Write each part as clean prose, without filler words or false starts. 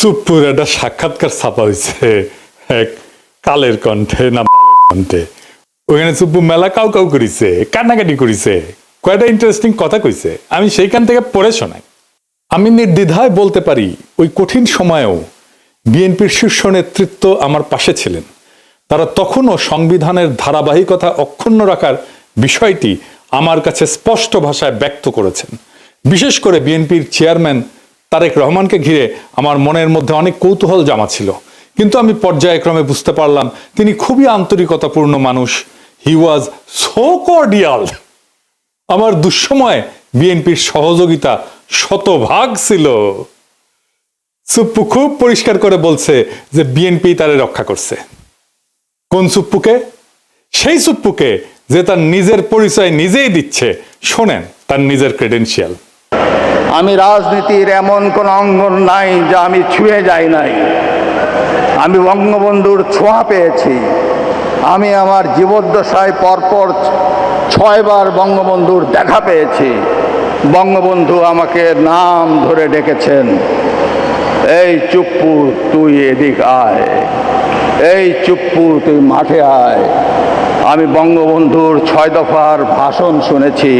সুপ্পুর একটা সাক্ষাৎকার ছাপা হয়েছে এক কালের কণ্ঠে না কণ্ঠে। ওখানে সুপ্পু মেলা কাউ কাউ করিছে, কান্নাকাটি করিছে, কয়টা ইন্টারেস্টিং কথা কইছে, আমি সেইখান থেকে পড়ে শোনাই। আমি নির্দ্বিধায় বলতে পারি ওই কঠিন সময়েও বিএনপির শীর্ষ নেতৃত্ব আমার পাশে ছিলেন। তারা তখনও সংবিধানের ধারাবাহিকতা অক্ষুণ্ণ রাখার বিষয়টি আমার কাছে স্পষ্ট ভাষায় ব্যক্ত করেছেন। বিশেষ করে বিএনপির চেয়ারম্যান তারেক রহমানকে ঘিরে আমার মনের মধ্যে অনেক কৌতূহল জমা ছিল, কিন্তু আমি পর্যায়ক্রমে বুঝতে পারলাম তিনি খুবই আন্তরিকতাপূর্ণ মানুষ। হি ওয়াজ সো কর্ডিয়াল। আমার দুঃসময়ে বিএনপির সহযোগিতা শতভাগ ছিল। সুপ্পু খুব পরিষ্কার করে বলছে যে বিএনপি তারে রক্ষা করছে। কোন সুপ্পুকে? সেই সুপ্পুকে যে তার নিজের পরিচয় নিজেই দিচ্ছে। শোনেন তার নিজের ক্রেডেনশিয়াল। আমি রাজনীতির এমন কোন অঙ্গন নাই যা আমি ছুঁয়ে যাই নাই। আমি বঙ্গবন্ধুর ছোঁয়া পেয়েছি। আমি আমার জীবদ্দশায় পরপর 6 বার বঙ্গবন্ধুর দেখা পেয়েছি। বঙ্গবন্ধু আমাকে নাম ধরে ডেকেছেন, এই চুপ্পু তুই এদিক আয়, এই চুপ্পু তুই মাঠে আয়। আমি বঙ্গবন্ধুর 6 দফার ভাষণ শুনেছি।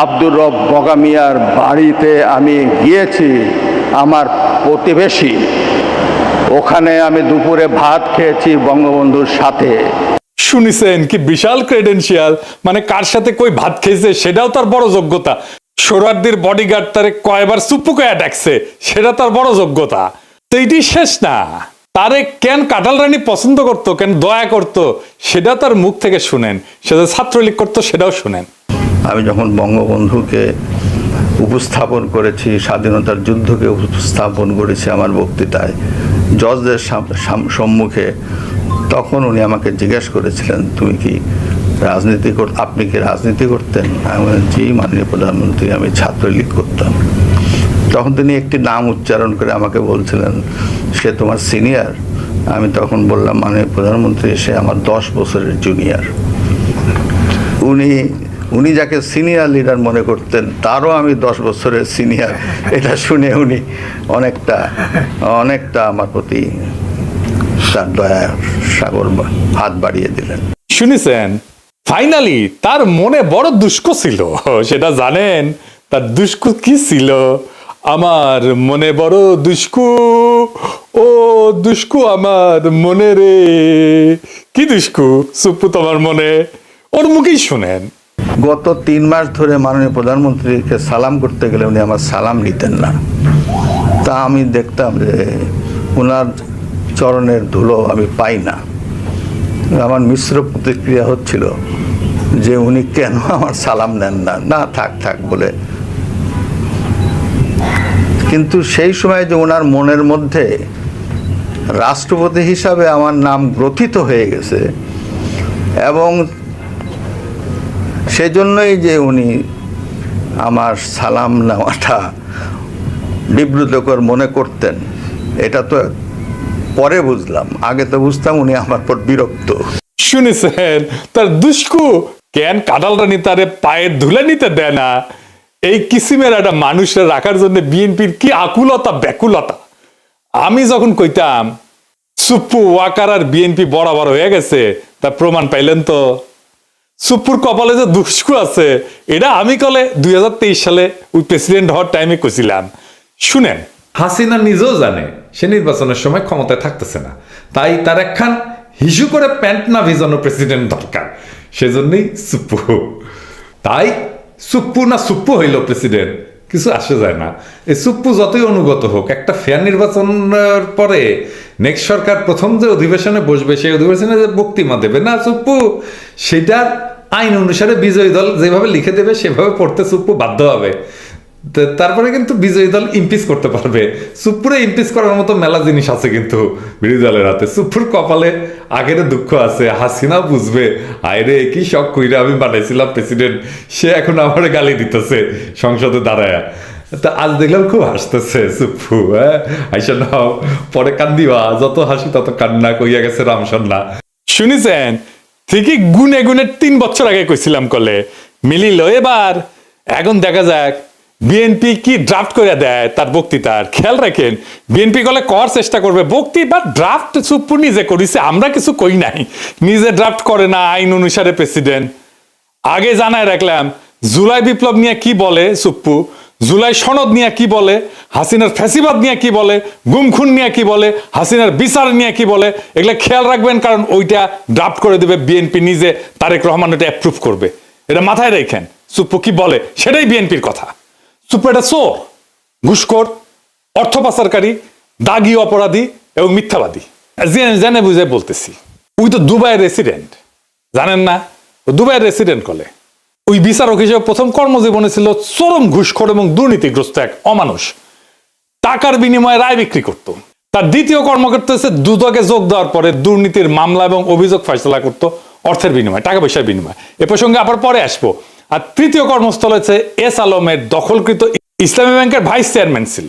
আব্দুর রব বগা মিয়ার বাড়িতে আমি গিয়েছি, আমার প্রতিবেশী। ওখানে আমি দুপুরে ভাত খেয়েছি বঙ্গবন্ধুর সাথে। শুনিছেন কি বিশাল ক্রেডেনশিয়াল? মানে কার সাথে কই ভাত খেয়েছে সেটাও তার বড় যোগ্যতা। সোহরাওয়ার্দীর বডিগার্ড তারে কয়বার সুপ্পুকে ডাকছে সেটা তার বড় যোগ্যতা। তো এটি শেষ না, তারে কেন কাঁঠাল রানী পছন্দ করতো, কেন দয়া করতো, সেটা তার মুখ থেকে শুনেন। সেটা ছাত্রলীগ করতো সেটাও শুনেন। আমি যখন বঙ্গবন্ধুকে উপস্থাপন করেছি, স্বাধীনতার যুদ্ধকে উপস্থাপন করেছি আমার বক্তৃতায় জজদের সম্মুখে, তখন উনি আমাকে জিজ্ঞেস করেছিলেন তুমি কি আপনি কি রাজনীতি করতেন? আমি বললাম জি মাননীয় প্রধানমন্ত্রী, আমি ছাত্রলীগ করতাম। তখন তিনি একটি নাম উচ্চারণ করে আমাকে বলছিলেন সে তোমার সিনিয়র। আমি তখন বললাম মাননীয় প্রধানমন্ত্রী সে আমার 10 বছরের জুনিয়র। উনি যাকে সিনিয়র লিডার মনে করতেন তারও আমি 10 বছরের সিনিয়র। এটা শুনে উনি অনেকটা আমার প্রতি তার দয়ার সাগর হাত বাড়িয়ে দিলেন। শুনেছেন ফাইনালি তার মনে বড় দুষ্ক ছিল। সেটা জানেন তার দুষ্কু কি ছিল? আমার মনে বড় দুষ্কু, ও দুষ্কু আমার মনে রে। কি দুষ্কু সুপ্পু তোমার মনে? ওর মুখেই শুনেন। গত 3 মাস ধরে মাননীয় প্রধানমন্ত্রীকে সালাম করতে গেলে উনি আমার সালাম নিতেন না। তা আমি দেখতাম যে ওনার চরণের ধুলো আমি পাই না। আমার মিশ্র প্রতিক্রিয়া হচ্ছিল যে উনি কেন আমার সালাম নেন না, না থাক বলে। কিন্তু সেই সময় যে ওনার মনের মধ্যে রাষ্ট্রপতি হিসাবে আমার নাম গ্রথিত হয়ে গেছে এবং সেজন্যই যে উনি আমার সালাম নেওয়াটা বিব্রতকর মনে করতেন, এটা তো পরে বুঝলাম। আগে তো বুঝতাম উনি আমার পর বিরক্ত। শুনেছেন তার দুষ্কু কেন কাঁঠাল রানী তারে পায়ের ধুলে নিতে দেয় না। এই কিসিমের একটা মানুষের রাখার জন্য বিএনপির কি আকুলতা ব্যাকুলতা। আমি যখন কইতাম সুপ্পু ওয়াকার আর বিএনপি বরাবর হয়ে গেছে, তার প্রমাণ পাইলেন তো। সুপ্পুর কপালে যে দুষ্কু আছে এটা আমি কলে 2023 সালে ওই প্রেসিডেন্ট হওয়ার টাইমে কইছিলাম। শুনেন হাসিনা নিজেও জানে সে নির্বাচনের সময় ক্ষমতায় থাকতেছে না, তাই তার একখান হিসু করে প্যান্ট না ভিজানো প্রেসিডেন্ট দরকার। সেজন্যই সুপ্পু। তাই সুপ্পু হইল প্রেসিডেন্ট কিছু আসে যায় না। এই সুপ্পু যতই অনুগত হোক, একটা ফেয়ার নির্বাচনের পরে নেক্সট সরকার প্রথম যে অধিবেশনে বসবে সেই অধিবেশনে যে বক্তৃতা দেবে না সুপ্পু, সেটার আইন অনুসারে বিজয়ী দল যেভাবে লিখে দেবে সেভাবে পড়তে সুপ্পু বাধ্য হবে। তারপরে কিন্তু বিজয়ী দল ইমপিচ করতে পারবে। সুপ্পুরে ইমপিচ করার মতো মেলা জিনিস আছে কিন্তু বিরোধী দলের হাতে। সুপ্পুর কপালে আগের দুঃখ আছে, হাসিনা বুঝবে আয়রে কি শখ কইরা আমি বানাইছিলাম প্রেসিডেন্ট, সে এখন আমার গালি দিতেছে সংসদে দাঁড়ায়। তা আজ দেখলাম খুব হাসতেছে সুপ্পু। আইসা নাও পরে কান্দিবা, যত হাসি তত কান্না, কইয়া গেছে রামসন্না। শুনিছেন ঠিকই গুনে 3 বছর আগে কইছিলাম কলে মিলিল। এবার এখন দেখা যাক বিএনপি কি ড্রাফট করে দেয় তার বক্তৃতার খেয়াল রাখেন। বিএনপি গলে করার চেষ্টা করবে বক্তৃতা ড্রাফট সুপ্পু নিজে করেছে, আমরা কিছু কই নাই, নিজে ড্রাফট করে না আইন অনুসারে প্রেসিডেন্ট। আগে জানায় রাখলাম জুলাই বিপ্লব নিয়ে কি বলে সুপ্পু, জুলাই সনদ নিয়ে কি বলে, হাসিনার ফ্যাসিবাদ নিয়ে কি বলে, গুমখুন নিয়ে কি বলে, হাসিনার বিচার নিয়ে কি বলে, এগুলা খেয়াল রাখবেন, কারণ ওইটা ড্রাফট করে দেবে বিএনপি নিজে, তারেক রহমান এটা অ্যাপ্রুভ করবে। এটা মাথায় রাখেন সুপ্পু কি বলে সেটাই বিএনপির কথা। সুপ্পু এটা চোর, ঘুষখোর, অর্থ পাচারকারী, দাগী অপরাধী এবং মিথ্যাবাদী। জেনে বুঝে বলতেছি, ওই তো দুবাইয়ের রেসিডেন্ট, জানেন না? দুবাইয়ের রেসিডেন্ট কলে ওই বিচারক হিসেবে প্রথম কর্মজীবনে ছিল চরম ঘুষখোর এবং দুর্নীতিগ্রস্ত এক অমানুষ, টাকার বিনিময়ে রায় বিক্রি করত। তার দ্বিতীয় কর্মকর্তা হচ্ছে দুদকে যোগ দেওয়ার পরে দুর্নীতির মামলা এবং অভিযোগ ফয়সলা করত অর্থের বিনিময়ে, টাকা পয়সার বিনিময়ে। এ প্রসঙ্গে আবার পরে আসবো। আর তৃতীয় কর্মস্থল হচ্ছে এস আলমের দখলকৃত ইসলামী ব্যাংকের ভাইস চেয়ারম্যান ছিল,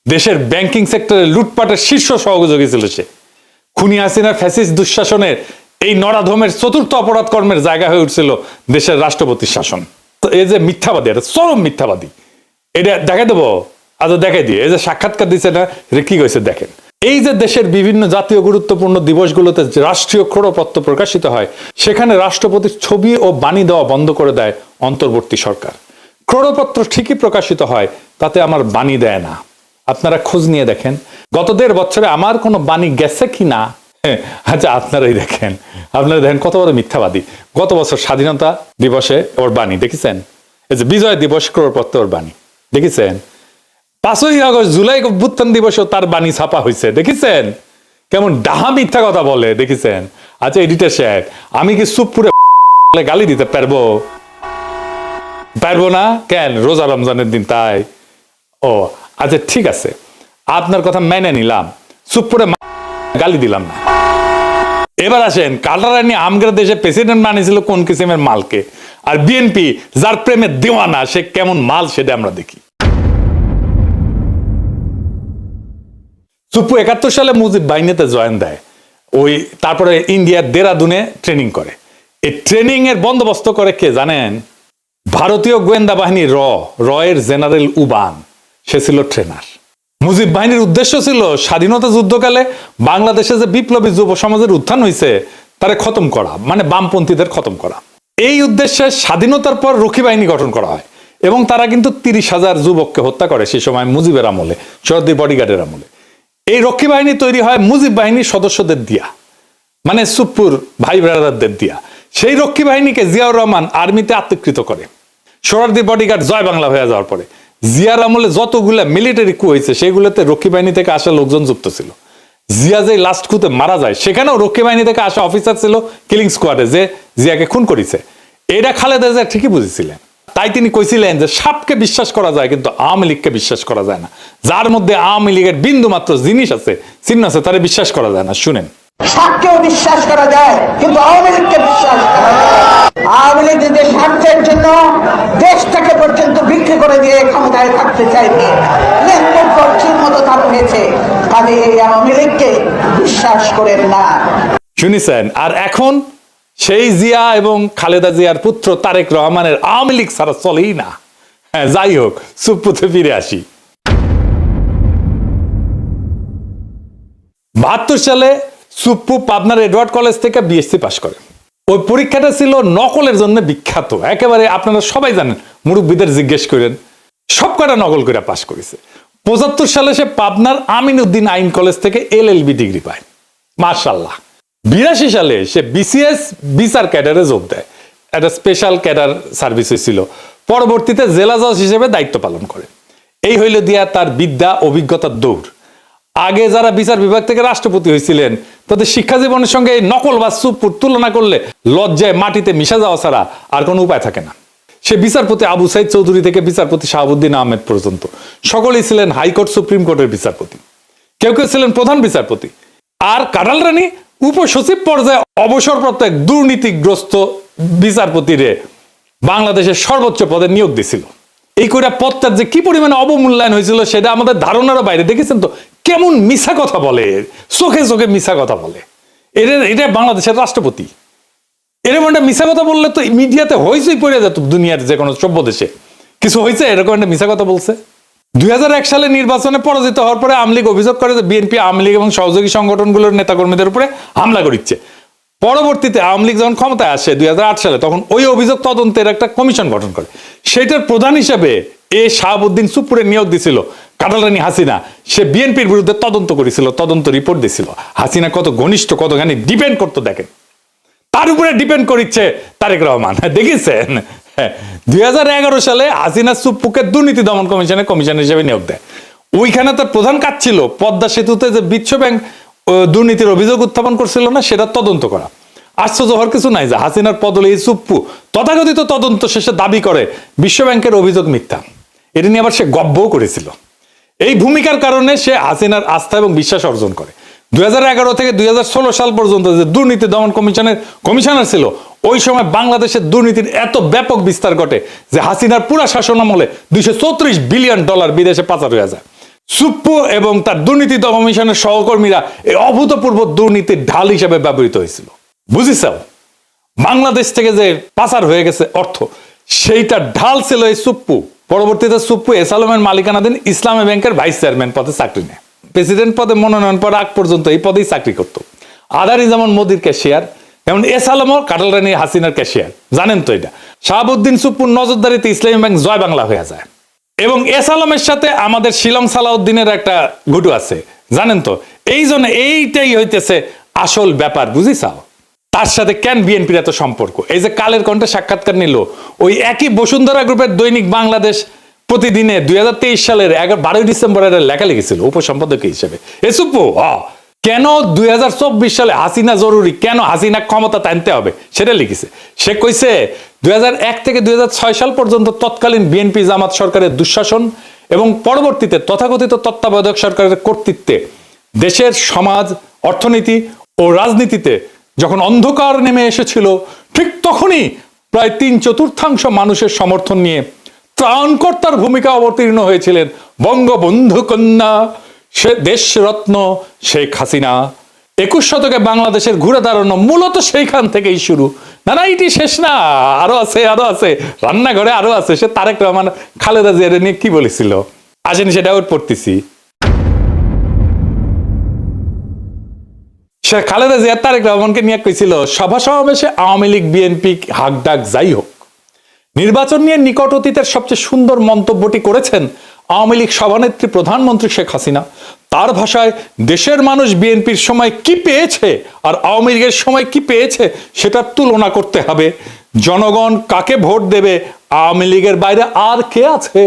দেশের ব্যাংকিং সেক্টরে লুটপাটের শীর্ষ সহযোগী ছিল সে। খুনি হাসিনার ফ্যাসিস্ট দুঃশাসনের এই নরাধমের চতুর্থ অপরাধ কর্মের জায়গা হয়ে উঠছিল দেশের রাষ্ট্রপতির শাসন। তো এই যে মিথ্যাবাদী, এটা চরম মিথ্যাবাদী, এটা দেখাই দেবো, আজ দেখাই দিয়ে। এই যে সাক্ষাৎকার দিচ্ছে না, এটা কি কইছে দেখেন। এই যে দেশের বিভিন্ন জাতীয় গুরুত্বপূর্ণ দিবসগুলোতে রাষ্ট্রীয় ক্রোড়পত্র প্রকাশিত হয়, সেখানে রাষ্ট্রপতির ছবি ও বাণী দেওয়া বন্ধ করে দেয় অন্তর্বর্তী সরকার। ক্রোড়পত্র ঠিকই প্রকাশিত হয়, তাতে আমার বাণী দেয় না। আপনারা খোঁজ নিয়ে দেখেন গত 1.5 বছরে আমার কোনো বাণী গেছে কি না। আচ্ছা আপনারাই দেখেন, আপনারা দেখেন কত বড় মিথ্যাবাদী। গত বছর স্বাধীনতা দিবসে ওর বাণী দেখেছেন, এই যে বিজয় দিবস ক্রোড়পত্র ওর বাণী দেখেছেন, 5ই আগস্ট জুলাই অভ্যুত্থান দিবসেও তার বাণী ছাপা হয়েছে দেখেছেন, কেমন ডাহা মিথ্যা কথা বলে দেখেছেন। আচ্ছা এডিটর সাহেব, আমি কি সুপ্পুরে গালি দিতে পারবো? পারবো না কেন? রোজা রমজানের দিন তাই। ও আচ্ছা ঠিক আছে, আপনার কথা মেনে নিলাম, সুপ্পুরে গালি দিলাম না। এবার আসেন, কাটারানি আমগের দেশে প্রেসিডেন্ট বানিয়েছিল কোন কিসিমের মালকে, আর বিএনপি যার প্রেমে দেওয়ানা সে কেমন মাল সেটা আমরা দেখি। সুপ্পু 71 সালে মুজিব বাহিনীতে জয়েন দেয়, ওই তারপরে ইন্ডিয়ার দেরাদুনে ট্রেনিং করে। এই ট্রেনিং এর বন্দোবস্ত করে কে জানেন? ভারতীয় গোয়েন্দা বাহিনী রয়ের জেনারেল উবান, সে ছিল ট্রেনার। মুজিব বাহিনীর উদ্দেশ্য ছিল স্বাধীনতা যুদ্ধকালে বাংলাদেশে যে বিপ্লবী যুব সমাজের উত্থান হয়েছে তারে খতম করা, মানে বামপন্থীদের খতম করা। এই উদ্দেশ্যে স্বাধীনতার পর রক্ষী বাহিনী গঠন করা হয় এবং তারা কিন্তু 30,000 যুবককে হত্যা করে সেই সময় মুজিবের আমলে, শহীদ বডিগার্ডের আমলে। এই রক্ষী বাহিনী তৈরি হয় মুজিব বাহিনীর সদস্যদের দিয়া, মানে সুপ্পুর ভাই ব্রাদারদের দিয়া। সেই রক্ষী বাহিনীকে জিয়াউর রহমান আর্মিতে আত্মীকৃত করে। সোহরাওয়ার্দী বডিগার্ড জয় বাংলা হয়ে যাওয়ার পরে জিয়ার আমলে যতগুলা মিলিটারি কু হয়েছে সেগুলোতে রক্ষী বাহিনী থেকে আসা লোকজন যুক্ত ছিল। জিয়া যে লাস্ট কুতে মারা যায় সেখানেও রক্ষী বাহিনী থেকে আসা অফিসার ছিল কিলিং স্কোয়াডে, যে জিয়াকে খুন করেছে। এটা খালেদা জিয়া ঠিকই বুঝেছিলেন, তাই তিনি কইছিলেন যে সাপকে বিশ্বাস করা যায় কিন্তু আওয়ামী লীগকে বিশ্বাস করা যায় না। যার মধ্যে আওয়ামী লীগের বিন্দু মাত্র জিনিস আছে, চিহ্ন আছে, তারে বিশ্বাস করা যায় না। শুনেন, সাপকেও বিশ্বাস করা যায় কিন্তু আওয়ামী লীগকে বিশ্বাস করা যায়। আওয়ামী লীগ নিজের স্বার্থের জন্য দেশটাকে পর্যন্ত বিক্রি করে দিয়ে ক্ষমতায় থাকতে চাইবে, লেনদেন পক্ষের মতো তার হয়েছে। কাজে এই আওয়ামী লীগকে বিশ্বাস করেন না। শুনেছেন? আর এখন সেই জিয়া এবং খালেদা জিয়ার পুত্র তারেক রহমানের আওয়ামী লীগ ছাড়া চলেই না। হ্যাঁ, যাই হোক, সুপ্পুতে ফিরে আসি। 72 সালে সুপ্পু পাবনার এডওয়ার্ড কলেজ থেকে বিএসসি পাশ করে। ওই পরীক্ষাটা ছিল নকলের জন্য বিখ্যাত, একেবারে আপনারা সবাই জানেন, মুরব্বীদের জিজ্ঞেস করেন, সব কটা নকল করে পাশ করেছে। 75 সালে সে পাবনার আমিনউদ্দিন আইন কলেজ থেকে এলএলবি ডিগ্রি পায়, মাশাআল্লাহ। 82 সালে সে বিসিএস বিচার ক্যাডারে যোগ দেয়, একটা স্পেশাল ক্যাডার সার্ভিস হয়েছিল। পরবর্তীতে জেলা জজ হিসেবে দায়িত্ব পালন করে। এই হইল দিয়া তার বিদ্যা অভিজ্ঞতার দৌড়। আগে যারা বিচার বিভাগ থেকে রাষ্ট্রপতি হয়েছিলেন তাদের শিক্ষা জীবনের সঙ্গে এই নকল বা সুপ্পুর তুলনা করলে লজ্জায় মাটিতে মিশা যাওয়া ছাড়া আর কোনো উপায় থাকে না। সে বিচারপতি আবু সাইদ চৌধুরী থেকে বিচারপতি শাহাবুদ্দিন আহমেদ পর্যন্ত সকলেই ছিলেন হাইকোর্ট সুপ্রিম কোর্টের বিচারপতি, কেউ কেউ ছিলেন প্রধান বিচারপতি। আর কাঁঠাল রানী উপসচিব পর্যায়ে অবসরপ্রাপ্ত এক দুর্নীতিগ্রস্ত বিচারপতিরে বাংলাদেশের সর্বোচ্চ পদে নিয়োগ দিছিল। এই কইরা পদটার যে কি পরিমাণে অবমূল্যায়ন হয়েছিল সেটা আমাদের ধারণারও বাইরে। দেখেছেন তো কেমন মিছা কথা বলে, চোখে চোখে মিছা কথা বলে। এটা বাংলাদেশের রাষ্ট্রপতি। এরকম একটা মিছা কথা বললে তো মিডিয়াতে হইচই পড়ে যেত দুনিয়ার যে কোনো সভ্য দেশে। কিছু হয়েছে এরকম একটা মিছা কথা বলছে? 2001 সালে নির্বাচনে পরাজিত হওয়ার পরে আওয়ামী লীগ অভিযোগ করে যে বিএনপি, আওয়ামী লীগ এবং সহযোগী সংগঠনগুলোর নেতাকর্মীদের উপরে হামলা করিচ্ছে। পরবর্তীতে আওয়ামী লীগ যখন ক্ষমতায় আসে 2008 সালে, তখন ওই অভিযোগ তদন্তের একটা কমিশন গঠন করে। সেটার প্রধান হিসেবে শাহাবুদ্দিন সুপ্পুরে নিয়োগ দিছিল কাঁঠাল রানী হাসিনা। সে বিএনপির বিরুদ্ধে তদন্ত করেছিল, তদন্ত রিপোর্ট দিছিল। হাসিনা কত ঘনিষ্ঠ, কতখানি ডিপেন্ড করতো দেখেন। তার উপরে ডিপেন্ড করিচ্ছে তারেক রহমান, দেখেছেন? 2011 সালে হাসিনা সুপ্পুকে দুর্নীতি দমন কমিশনের কমিশনার হিসেবে নিয়োগ দেয়। ওইখানে তার প্রধান কাজ ছিল পদ্মা সেতুতে যে বিশ্ব ব্যাংক দুর্নীতির অভিযোগ উত্থাপন করছিল না, সেটা তদন্ত করা। আশ্চর্য হওয়ার কিছু নাই যে হাসিনার পদলে এই সুপ্পু তথাকথিত তদন্ত শেষে দাবি করে বিশ্ব ব্যাংকের অভিযোগ মিথ্যা। এটা নিয়ে আবার সে গব্বও করেছিল। এই ভূমিকার কারণে সে হাসিনার আস্থা এবং বিশ্বাস অর্জন করে। 2011 থেকে 2016 সাল পর্যন্ত যে দুর্নীতি দমন কমিশনের কমিশনার ছিল, ওই সময় বাংলাদেশের দুর্নীতির এত ব্যাপক বিস্তার ঘটে যে হাসিনার পুরা শাসনামলে $234 বিলিয়ন বিদেশে পাচার হয়ে যায়। সুপ্পু এবং তার দুর্নীতি দমন কমিশনের সহকর্মীরা এই অভূতপূর্ব দুর্নীতির ঢাল হিসেবে ব্যবহৃত হয়েছিল। বুঝিস? বাংলাদেশ থেকে যে পাচার হয়ে গেছে অর্থ, সেইটা ঢাল ছিল এই সুপ্পু। পরবর্তীতে সুপ্পু এস আলমের মালিকানাধীন ইসলামী ব্যাংকের ভাইস চেয়ারম্যান পদে চাকরি নেয়। প্রেসিডেন্ট পদে মনোনয়ন পাওয়ার আগ পর্যন্ত এই পদেই চাকরি করত। আদারি যেমন মোদির ক্যাশিয়ার, যেমন এস আলমও কাঁঠাল রানী হাসিনার ক্যাশিয়ার। জানেন তো এটা? শাহাবুদ্দিন সুপ্পুর নজরদারিতে ইসলামী ব্যাংক জয় বাংলা হয়ে যায়। এবং এস আলমের সাথে আমাদের শিলং সালাউদ্দিনের একটা ঘুটু আছে, জানেন তো? এই জন্য এইটাই হইতেছে আসল ব্যাপার, বুঝিসাও? তার সাথে কেন বিএনপির এত সম্পর্ক? এই যে কালের কণ্ঠে সাক্ষাৎকার নিল, ওই একই বসুন্ধরা গ্রুপের দৈনিক বাংলাদেশ প্রতিদিনে 2023 সালের 12 ডিসেম্বরের লেখা লিখেছিল উপসম্পাদক হিসেবে। সুপ্পু কেন 2024 সালে হাসিনা জরুরি, কেন হাসিনা ক্ষমতা টানতে হবে সেটা লিখেছে। সে কইছে 2001 থেকে 2006 সাল পর্যন্ত তৎকালীন বিএনপি জামাত সরকারের দুঃশাসন এবং পরবর্তীতে তথাকথিত তত্ত্বাবধায়ক সরকারের কর্তৃত্বে দেশের সমাজ, অর্থনীতি ও রাজনীতিতে যখন অন্ধকার নেমে এসেছিল, ঠিক তখনই প্রায় 3/4 মানুষের সমর্থন নিয়ে ত্রাণকর্তার ভূমিকা অবতীর্ণ হয়েছিলেন বঙ্গবন্ধু কন্যা সে দেশরত্ন শেখ হাসিনা। 21 শতকে বাংলাদেশের ঘুরে দাঁড়ানো মূলত সেইখান থেকেই শুরু। না না, এটি শেষ না, আরো আছে, আরো আছে, রান্নাঘরে আরো আছে। সে তারেক রহমান খালেদা জিয়ার নিয়ে কি বলেছিল, আসেন সেটা ওর পড়তেছি। সে খালেদা জিয়া তারেক রহমানকে নিয়ে কইছিল, সভা সমাবেশে আওয়ামী লীগ বিএনপি হাক ডাক যাই হোক, নির্বাচন নিয়ে নিকট অতীতের সবচেয়ে সুন্দর মন্তব্যটি করেছেন আওয়ামী লীগ সভানেত্রী প্রধানমন্ত্রী শেখ হাসিনা। তার ভাষায়, দেশের মানুষ বিএনপির সময় কি পেয়েছে আর আওয়ামী লীগের সময় কি পেয়েছে সেটার তুলনা করতে হবে। জনগণ কাকে ভোট দেবে, আওয়ামী লীগের বাইরে আর কে আছে?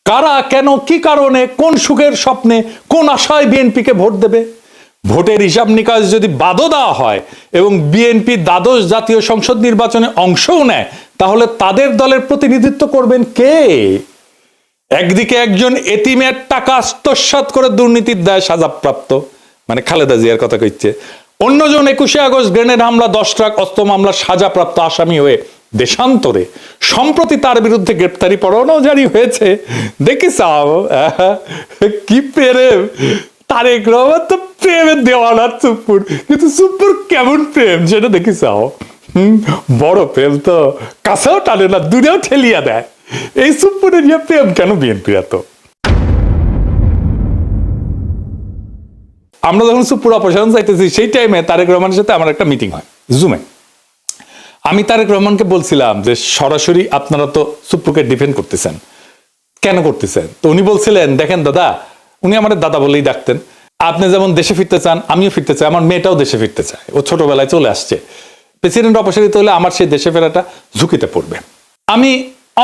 কারা, কেন, কি কারণে, কোন সুখের স্বপ্নে, কোন আশায় বিএনপিকে ভোট দেবে? ভোটের হিসাব নিকাশ যদি বাদও দেওয়া হয় এবং বিএনপি দ্বাদশ জাতীয় সংসদ নির্বাচনে অংশও নেয়, তাহলে তাদের দলের প্রতিনিধিত্ব করবেন কে? একদিকে একজন এতিমের টাকা আত্মসাৎ করে দুর্নীতির দায়ে সাজাপ্রাপ্ত, মানে খালেদা জিয়ার কথা কইছে, অন্যজন 21শে আগস্ট গ্রেনেড হামলা, 10 ট্রাক অস্ত্র মামলা সাজাপ্রাপ্ত আসামি হয়ে দেশান্তরে। সম্প্রতি তার বিরুদ্ধে গ্রেপ্তারি পরোয়ানাও জারি হয়েছে। দেখিস কি প্রেম! তারেক রহমান তো প্রেমের দেওয়ানা সুপ্পুর, কিন্তু সুপ্পুর কেমন প্রেম সেটা দেখিস। বড় প্রেম তো কাছেও টানে না, দূরেও ঠেলিয়া দেয়। এই সুপ্পুরের নিয়ে প্রেম কেন বিএনপি এত? আমরা যখন সুপ্পুর অপসারণ চাইতেছি, সেই টাইমে তারেক রহমানের সাথে আমার একটা মিটিং হয় জুমে। আমি তারেক রহমানকে বলছিলাম যে সরাসরি আপনারা তো সুপ্পুকে ডিফেন্ড করতেছেন, কেন করতেছেন? তো উনি বলছিলেন, দেখেন দাদা, উনি আমাদের দাদা বলেই ডাকতেন, আপনি যেমন দেশে ফিরতে চান, আমিও ফিরতে চাই, আমার মেয়েটাও দেশে ফিরতে চায়, ও ছোটবেলায় চলে আসছে। প্রেসিডেন্ট অপসারিত হলে আমার সেই দেশে ফেরাটা ঝুঁকিতে পড়বে। আমি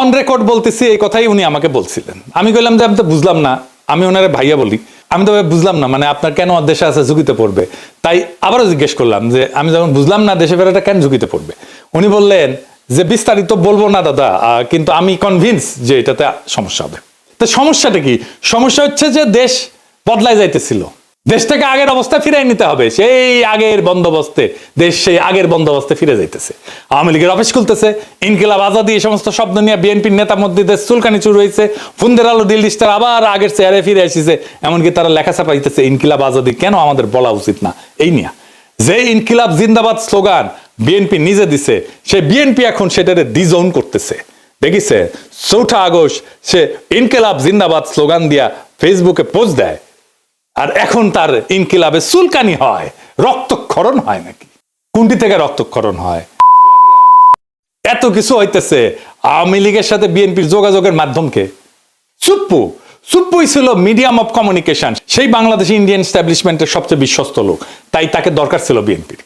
অন রেকর্ড বলতেছি, এই কথাই উনি আমাকে বলছিলেন। আমি বললাম যে আমি তো বুঝলাম না, আমি ওনারে ভাইয়া বলি, আমি তো বুঝলাম না, মানে আপনার কেন দেশে আছে ঝুঁকিতে পড়বে? তাই আবারও জিজ্ঞেস করলাম যে আমি যখন বুঝলাম না দেশে ফেরাটা কেন ঝুঁকিতে পড়বে, উনি বললেন যে বিস্তারিত বলবো না দাদা, কিন্তু আমি কনভিন্স যে এটাতে সমস্যা হবে। তো সমস্যাটা কি? সমস্যা হচ্ছে যে দেশ বদলায় যাইতেছিল, দেশটাকে আগের অবস্থায় ফিরাই নিতে হবে। সেই আগের বন্দোবস্তে, দেশ সেই আগের বন্দোবস্তে ফিরে যাইতেছে। আওয়ামী লীগের অফিস খুলতেছে, ইনকিলাব আজাদি, এই সমস্ত শব্দ নিয়ে বিএনপির নেতার মধ্যে চুলকানি শুরু হয়েছে। ফুন্দের আলো দিল্লিস্টার আবার আগের চেয়ারে ফিরে এসেছে, এমনকি তারা লেখা ছাপাইতেছে ইনকিলাব আজাদি কেন আমাদের বলা উচিত না। এই নিয়ে যে ইনকিলাব জিন্দাবাদ স্লোগান বিএনপি নিজে দিছে, সে বিএনপি এখন সেটারে ডিজোন করতেছে। দেখিছে 4 আগস্ট সে ইনকিলাব জিন্দাবাদ স্লোগান দিয়া ফেসবুকে পোস্ট দেয়, আর এখন তার ইনকিলাবে চুলকানি হয়, রক্তক্ষরণ হয় নাকি? কোনটি থেকে রক্তক্ষরণ হয়? এত কিছু হইতেছে, আওয়ামী লীগের সাথে বিএনপির যোগাযোগের মাধ্যমকে সুপ্পুই ছিল মিডিয়াম অফ কমিউনিকেশন। সেই বাংলাদেশি ইন্ডিয়ান এস্টাবলিশমেন্টের সবচেয়ে বিশ্বস্ত লোক, তাই তাকে দরকার ছিল বিএনপির।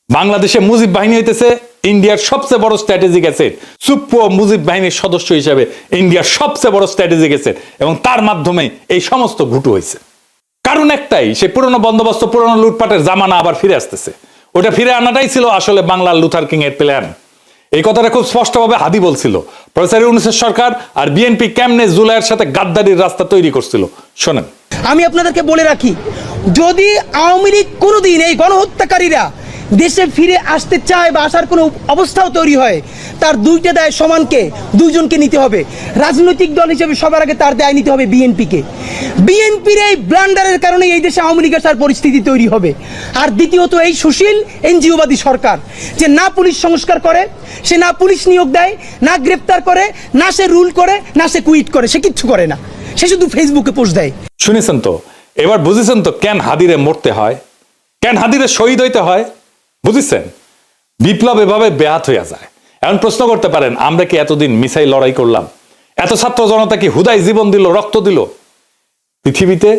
বাংলাদেশে মুজিব বাহিনী হইতেছে ইন্ডিয়ার সবচেয়ে বড় স্ট্র্যাটেজিক অ্যাসেট। সুপ্পু মুজিব বাহিনীর সদস্য হিসেবে ইন্ডিয়ার সবচেয়ে বড় স্ট্র্যাটেজিক অ্যাসেট, এবং তার মাধ্যমে এই সমস্ত ঘুটু হয়েছে। কারণ একটাই, সে পুরনো বন্দোবস্ত, পুরনো লুটপাটের জামানা আবার ফিরে আসতেছে। ওটা ফিরে আনাটাই ছিল আসলে বাংলার লুথার কিং এর প্ল্যান। এই কথাটা খুব স্পষ্টভাবে হাদি বলছিল। প্রফেসর ইউনূসের সরকার আর বিএনপি কেমনে জুলাইয়ের সাথে গাদ্দারির রাস্তা তৈরি করছিল শোনেন। আমি আপনাদেরকে বলে রাখি, যদি আওয়ামী লীগ কোনোদিন এই গণহত্যাকারীরা দেশে ফিরে আসতে চায় বা আসার কোনো অবস্থাও তৈরি হয়, তার দুইটা দায় সমানকে, দুইজনকে নিতে হবে। রাজনৈতিক দল হিসেবে সবার আগে তার দায় নিতে হবে বিএনপিকে। বিএনপির এই ব্লান্ডারের কারণে এই দেশে আওয়ামী লীগ আসার পরিস্থিতি তৈরি হবে। আর দ্বিতীয়ত এই সুশীল এনজিওবাদী সরকার, যে না পুলিশ সংস্কার করে, সে না পুলিশ নিয়োগ দেয়, না গ্রেপ্তার করে, না সে রুল করে, না সে কুইট করে, সে কিচ্ছু করে না, সে শুধু ফেসবুকে পোস্ট দেয়। শুনেছেন তো, এবার বুঝেছেন তো কেন হাদিরে মরতে হয়, কেন হাদিরে শহীদ হইতে হয়, বুঝেছেন? বিপ্লব এভাবে ব্যাহত হইয়া যায়। এখন প্রশ্ন করতে পারেন, আমরা কি এতদিন মিসাই লড়াই করলাম? এত ছাত্র জনতা কি হুদাই জীবন দিল, রক্ত দিল? পৃথিবীতে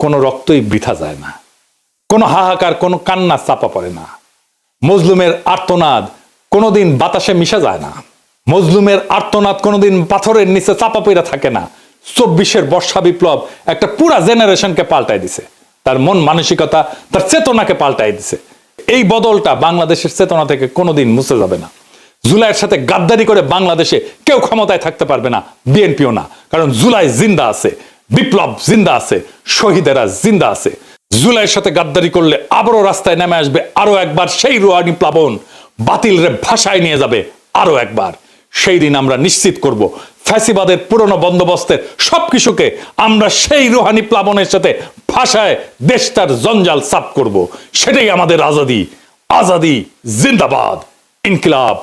কোনো রক্তই বৃথা যায় না, কোনো হাহাকার, কোনো কান্না চাপা পড়ে না। মজলুমের আর্তনাদ কোনোদিন বাতাসে মিশা যায় না, মজলুমের আর্তনাদ কোনোদিন পাথরের নিচে চাপা পড়ে থাকে না। 24-এর বর্ষা বিপ্লব একটা পুরা জেনারেশনকে পাল্টাই দিছে, তার মন মানসিকতা, তার চেতনাকে পাল্টাই দিছে। এই বদলটা বাংলাদেশের চেতনা থেকে কোনোদিন মুছে যাবে না। জুলাইয়ের সাথে গাদ্দারি করে বাংলাদেশে কেউ ক্ষমতায় থাকতে পারবে না, বিএনপিও না। কারণ জুলাই জিন্দা আছে, বিপ্লব জিন্দা আছে, শহীদেরা জিন্দা আছে। জুলাইয়ের সাথে গাদ্দারি করলে আবারও রাস্তায় নেমে আসবে আরো একবার সেই রুহানি প্লাবন, বাতিলরে ভাষায় নিয়ে যাবে আরো একবার। সেই দিন আমরা নিশ্চিত করব ফ্যাসিবাদের পুরনো বন্দোবস্তের সবকিছুকে আমরা সেই রুহানি প্লাবনের সাথে ভাষায় দেশটার জঞ্জাল সাফ করব। সেটাই আমাদের আজাদি। আজাদি জিন্দাবাদ, ইনকিলাব